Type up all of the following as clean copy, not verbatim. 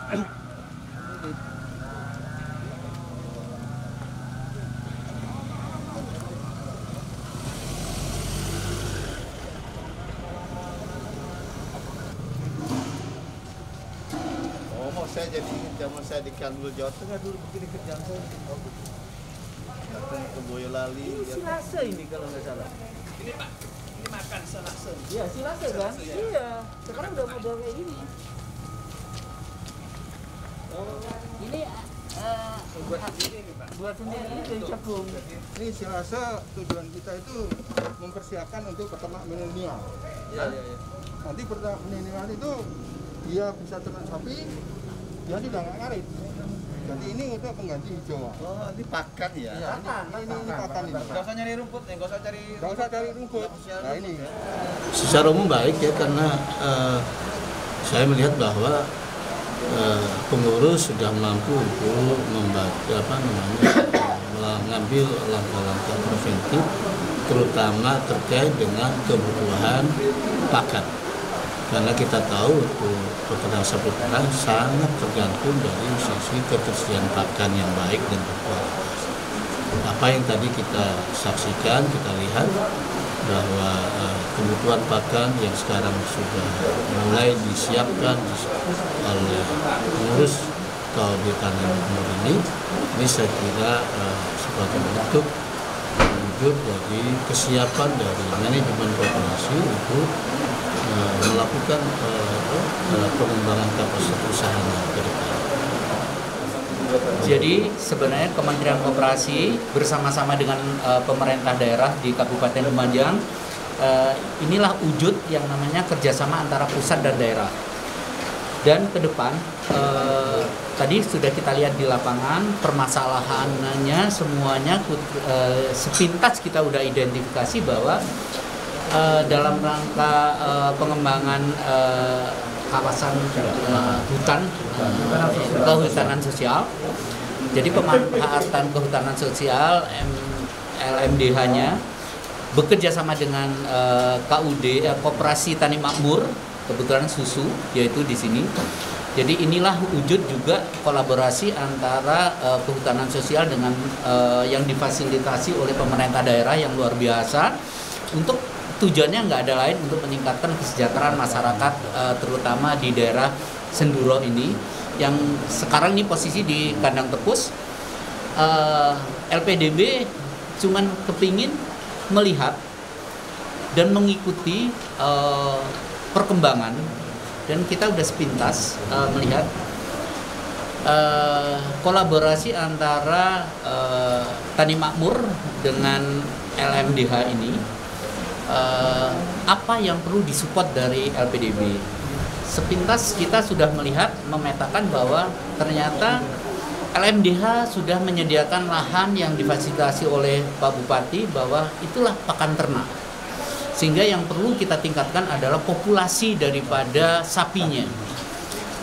Saya jadi zaman saya di Kandul Jawa Tengah dulu begini kerjaan saya datang ke Boyolali. Ini Silase ini kalau nggak salah. Ini Pak, ini makan Silase. Iya Silase kan? Ya. Iya. Sekarang udah model kayak gini. Oh, ini Buat sendiri nih Pak. buat sendiri dari cebong. Ini Silase tujuan kita itu mempersiapkan untuk peternak milenial. Iya. Nanti peternak milenial itu dia bisa ternak sapi, dia sudah nggak ngarit. Jadi ini untuk pengganti hijau. Oh, ini pakan ya? Iya, ini pakan ini. Nggak usah nyari rumput, nggak usah cari. Nggak usah cari rumput. Nah ini. Secara umum baik ya, karena saya melihat bahwa pengurus sudah mampu untuk mengambil langkah-langkah preventif, terutama terkait dengan kebutuhan pakan. Karena kita tahu peternak sapi perah sangat tergantung dari sisi ketersediaan pakan yang baik dan berkualitas. Apa yang tadi kita saksikan, kita lihat bahwa kebutuhan pakan yang sekarang sudah mulai disiapkan oleh pengurus KUD Tanah Makmur ini saya kira sebagai bentuk wujud dari kesiapan dari manajemen koperasi untuk melakukan pengembangan kapasitas usahanya ke depan. Jadi sebenarnya Kementerian Koperasi bersama-sama dengan pemerintah daerah di Kabupaten Lumajang inilah wujud yang namanya kerjasama antara pusat dan daerah. Dan ke depan tadi sudah kita lihat di lapangan permasalahannya semuanya sepintas kita udah identifikasi bahwa dalam rangka pengembangan kawasan hutan kehutanan sosial. Jadi pemanfaatan kehutanan sosial LMDH-nya bekerja sama dengan KUD Koperasi Tani Makmur, kebetulan susu yaitu di sini. Jadi inilah wujud juga kolaborasi antara kehutanan sosial dengan yang difasilitasi oleh pemerintah daerah yang luar biasa untuk tujuannya nggak ada lain untuk meningkatkan kesejahteraan masyarakat terutama di daerah Senduro ini yang sekarang ini posisi di kandang tepus. LPDB cuman kepingin melihat dan mengikuti perkembangan dan kita udah sepintas melihat kolaborasi antara Tani Makmur dengan LMDH ini. Apa yang perlu disupport dari LPDB. Sepintas kita sudah melihat, memetakan bahwa ternyata LMDH sudah menyediakan lahan yang difasilitasi oleh Pak Bupati bahwa itulah pakan ternak. Sehingga yang perlu kita tingkatkan adalah populasi daripada sapinya.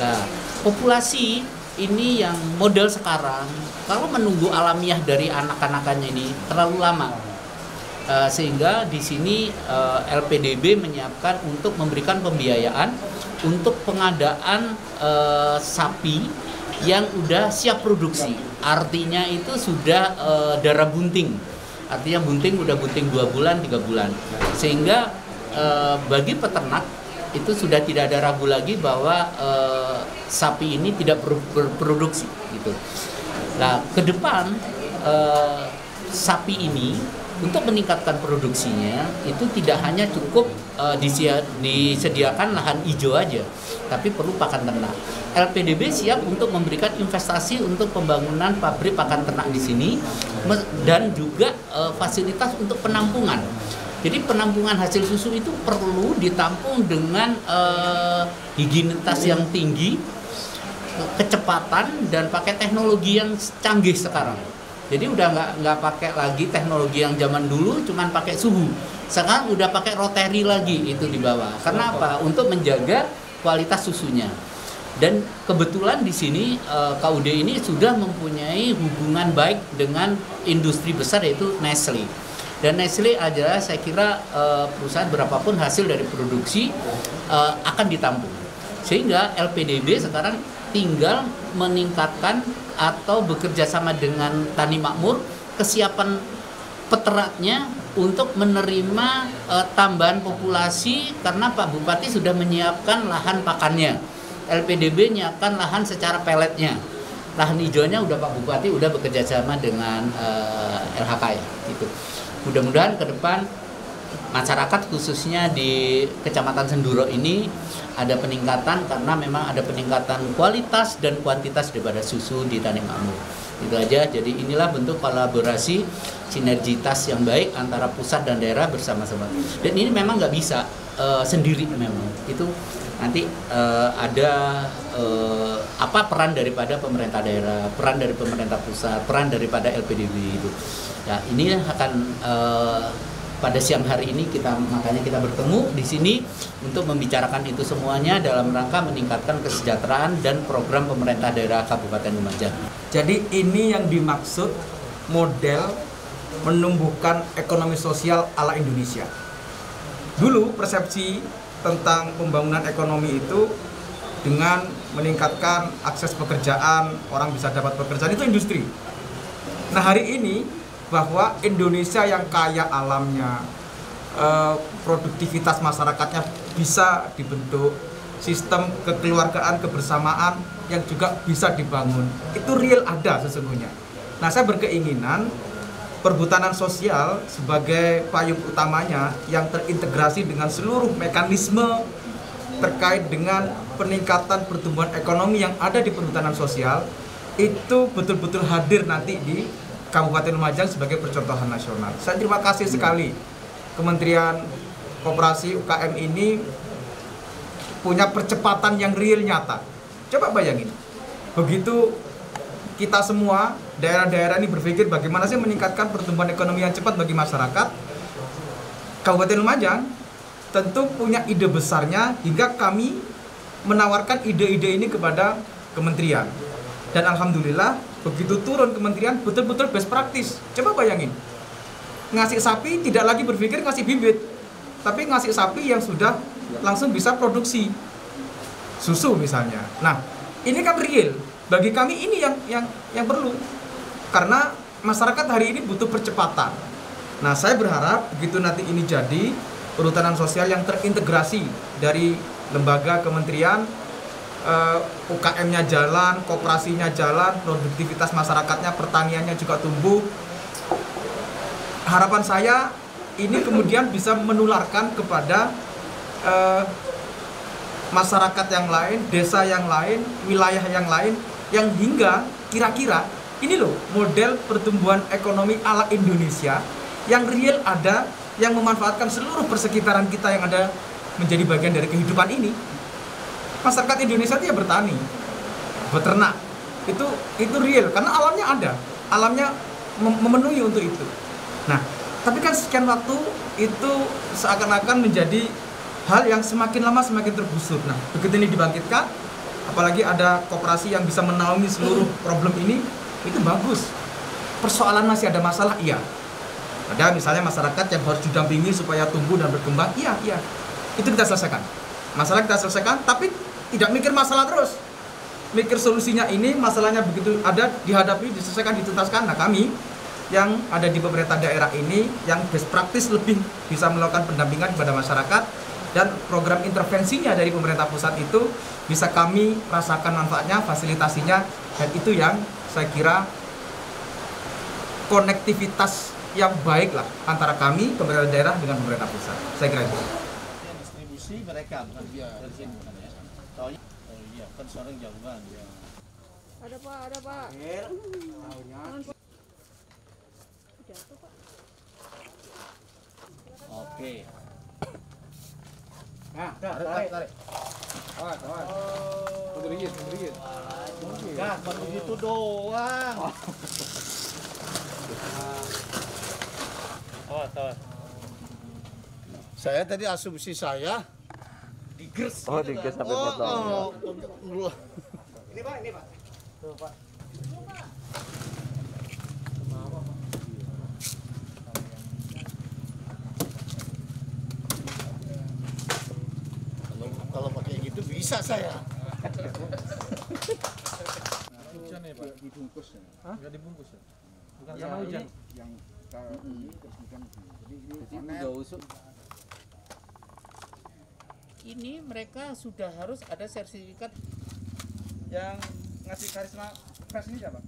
Nah, populasi ini yang model sekarang, kalau menunggu alamiah dari anak-anakannya ini terlalu lama. Sehingga di sini LPDB menyiapkan untuk memberikan pembiayaan untuk pengadaan sapi yang udah siap produksi. Artinya itu sudah darah bunting. Artinya bunting udah bunting 2 bulan, 3 bulan. Sehingga bagi peternak itu sudah tidak ada ragu lagi bahwa sapi ini tidak berproduksi gitu. Nah, ke depan sapi ini untuk meningkatkan produksinya itu tidak hanya cukup disediakan lahan hijau aja, tapi perlu pakan ternak. LPDB siap untuk memberikan investasi untuk pembangunan pabrik pakan ternak di sini dan juga fasilitas untuk penampungan. Jadi penampungan hasil susu itu perlu ditampung dengan higienitas yang tinggi, kecepatan dan pakai teknologi yang canggih sekarang. Jadi udah nggak pakai lagi teknologi yang zaman dulu, cuman pakai suhu. Sekarang udah pakai rotary lagi itu di bawah. Karena apa? Untuk menjaga kualitas susunya. Dan kebetulan di sini KUD ini sudah mempunyai hubungan baik dengan industri besar yaitu Nestle. Dan Nestle adalah saya kira perusahaan berapapun hasil dari produksi akan ditampung. Sehingga LPDB sekarang tinggal meningkatkan atau bekerja sama dengan Tani Makmur kesiapan peternaknya untuk menerima tambahan populasi, karena Pak Bupati sudah menyiapkan lahan pakannya. LPDB menyiapkan lahan secara peletnya. Lahan hijaunya udah Pak Bupati udah bekerja sama dengan LHK ya, gitu. Mudah-mudahan ke depan masyarakat khususnya di Kecamatan Senduro ini ada peningkatan, karena memang ada peningkatan kualitas dan kuantitas daripada susu di Tani Makmur. Itu aja. Jadi inilah bentuk kolaborasi sinergitas yang baik antara pusat dan daerah bersama-sama. Dan ini memang nggak bisa sendiri memang. Itu nanti ada apa peran daripada pemerintah daerah, peran dari pemerintah pusat, peran daripada LPDB itu. Ya, ini akan pada siang hari ini makanya kita bertemu di sini untuk membicarakan itu semuanya dalam rangka meningkatkan kesejahteraan dan program pemerintah daerah Kabupaten Lumajang. Jadi ini yang dimaksud model menumbuhkan ekonomi sosial ala Indonesia. Dulu persepsi tentang pembangunan ekonomi itu dengan meningkatkan akses pekerjaan, orang bisa dapat pekerjaan, itu industri. Nah hari ini bahwa Indonesia yang kaya alamnya, produktivitas masyarakatnya bisa dibentuk, sistem kekeluargaan, kebersamaan yang juga bisa dibangun, itu real ada sesungguhnya. Nah saya berkeinginan perhutanan sosial sebagai payung utamanya yang terintegrasi dengan seluruh mekanisme terkait dengan peningkatan pertumbuhan ekonomi yang ada di perhutanan sosial itu betul-betul hadir nanti di Kabupaten Lumajang sebagai percontohan nasional. Saya terima kasih sekali Kementerian Koperasi UKM ini punya percepatan yang real nyata. Coba bayangin, begitu kita semua daerah-daerah ini berpikir bagaimana sih meningkatkan pertumbuhan ekonomi yang cepat bagi masyarakat, Kabupaten Lumajang tentu punya ide besarnya hingga kami menawarkan ide-ide ini kepada kementerian. Dan alhamdulillah begitu turun kementerian betul-betul best practice. Coba bayangin, ngasih sapi tidak lagi berpikir ngasih bibit, tapi ngasih sapi yang sudah langsung bisa produksi susu misalnya. Nah ini kan real. Bagi kami ini yang perlu, karena masyarakat hari ini butuh percepatan. Nah saya berharap begitu nanti ini jadi perhutanan sosial yang terintegrasi dari lembaga kementerian, UKM-nya jalan, koperasinya jalan, produktivitas masyarakatnya, pertaniannya juga tumbuh. Harapan saya ini kemudian bisa menularkan kepada masyarakat yang lain, desa yang lain, wilayah yang lain, yang hingga kira-kira ini loh model pertumbuhan ekonomi ala Indonesia yang real ada, yang memanfaatkan seluruh persekitaran kita yang ada menjadi bagian dari kehidupan ini. Masyarakat Indonesia itu ya bertani, beternak, itu real karena alamnya ada, alamnya memenuhi untuk itu. Nah, tapi kan sekian waktu itu seakan-akan menjadi hal yang semakin lama semakin tergusur. Nah, begitu ini dibangkitkan, apalagi ada koperasi yang bisa menaungi seluruh problem ini, itu bagus. Persoalan masih ada masalah, iya. Ada misalnya masyarakat yang harus didampingi supaya tumbuh dan berkembang, iya. Itu kita selesaikan. Masalah kita selesaikan, tapi tidak mikir masalah terus. Mikir solusinya ini, masalahnya begitu ada, dihadapi, diselesaikan, dituntaskan. Nah kami yang ada di pemerintah daerah ini, yang best practice lebih bisa melakukan pendampingan kepada masyarakat, dan program intervensinya dari pemerintah pusat itu bisa kami rasakan manfaatnya, fasilitasinya, dan itu yang saya kira konektivitas yang baik lah antara kami, pemerintah daerah dengan pemerintah pusat. Saya kira itu. Distribusi mereka bukan dari sini bukan ya. Oh iya, kan seorang jauhan ya. Ada Pak. Oke. Nah, Tarik. Sedikit. Nah, baru gitu doang. Saya tadi asumsi saya digers. Oh, digers sampai potong. ini Pak. Tuh, Pak. Kalau pakai gitu bisa. bisa saya. Hujan ya, Pak? Dibungkus ya. Enggak dibungkus ya? Bukan Ya, sama hujan. yang kalau ini terus hujan. Jadi ini Udah usut. Ini mereka sudah harus ada sertifikat. Yang ngasih karisma pers ini siapa?